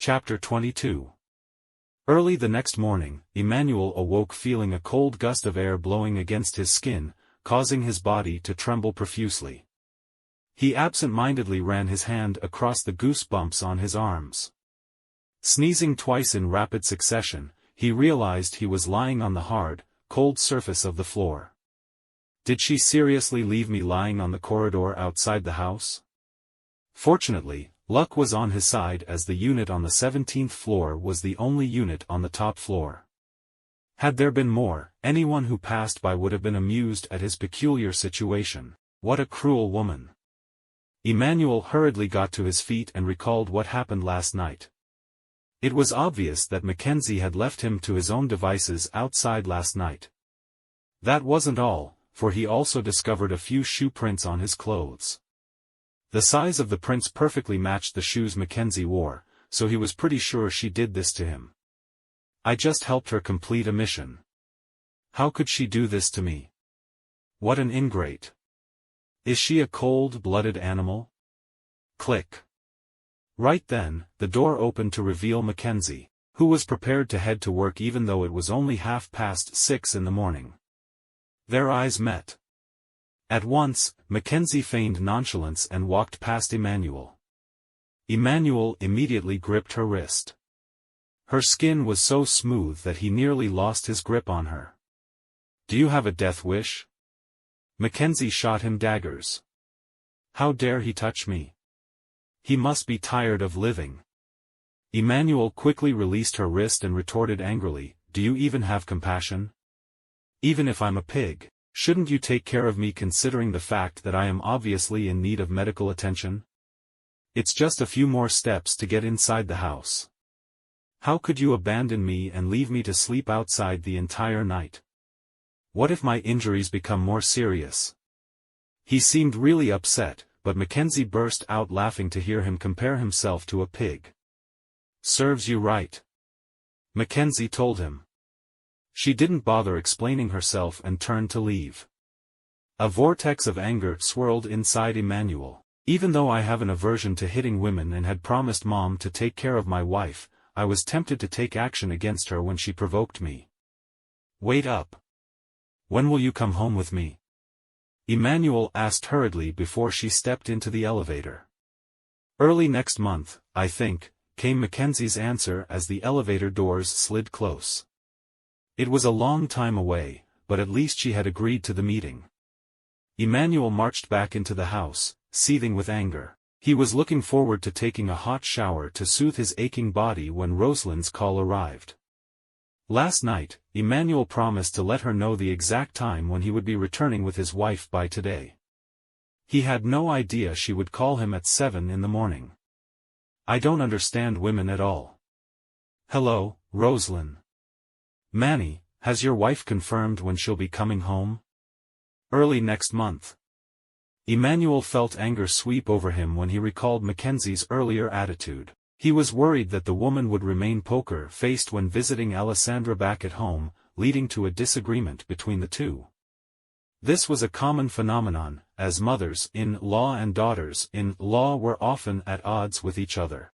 Chapter 22. Early the next morning, Emmanuel awoke feeling a cold gust of air blowing against his skin, causing his body to tremble profusely. He absent-mindedly ran his hand across the goosebumps on his arms. Sneezing twice in rapid succession, he realized he was lying on the hard, cold surface of the floor. Did she seriously leave me lying on the corridor outside the house? Fortunately, luck was on his side as the unit on the 17th floor was the only unit on the top floor. Had there been more, anyone who passed by would have been amused at his peculiar situation. What a cruel woman! Emmanuel hurriedly got to his feet and recalled what happened last night. It was obvious that Mackenzie had left him to his own devices outside last night. That wasn't all, for he also discovered a few shoe prints on his clothes. The size of the prints perfectly matched the shoes Mackenzie wore, so he was pretty sure she did this to him. I just helped her complete a mission. How could she do this to me? What an ingrate. Is she a cold-blooded animal? Click. Right then, the door opened to reveal Mackenzie, who was prepared to head to work even though it was only 6:30 in the morning. Their eyes met. At once, Mackenzie feigned nonchalance and walked past Emmanuel. Emmanuel immediately gripped her wrist. Her skin was so smooth that he nearly lost his grip on her. Do you have a death wish? Mackenzie shot him daggers. How dare he touch me? He must be tired of living. Emmanuel quickly released her wrist and retorted angrily, do you even have compassion? Even if I'm a pig, shouldn't you take care of me considering the fact that I am obviously in need of medical attention? It's just a few more steps to get inside the house. How could you abandon me and leave me to sleep outside the entire night? What if my injuries become more serious? He seemed really upset, but Mackenzie burst out laughing to hear him compare himself to a pig. Serves you right. Mackenzie told him. She didn't bother explaining herself and turned to leave. A vortex of anger swirled inside Emmanuel. Even though I have an aversion to hitting women and had promised Mom to take care of my wife, I was tempted to take action against her when she provoked me. Wait up. When will you come home with me? Emmanuel asked hurriedly before she stepped into the elevator. Early next month, I think, came Mackenzie's answer as the elevator doors slid close. It was a long time away, but at least she had agreed to the meeting. Emmanuel marched back into the house, seething with anger. He was looking forward to taking a hot shower to soothe his aching body when Rosalind's call arrived. Last night, Emmanuel promised to let her know the exact time when he would be returning with his wife by today. He had no idea she would call him at 7 in the morning. I don't understand women at all. Hello, Rosalind. Manny, has your wife confirmed when she'll be coming home? Early next month. Emmanuel felt anger sweep over him when he recalled Mackenzie's earlier attitude. He was worried that the woman would remain poker-faced when visiting Alessandra back at home, leading to a disagreement between the two. This was a common phenomenon, as mothers-in-law and daughters-in-law were often at odds with each other.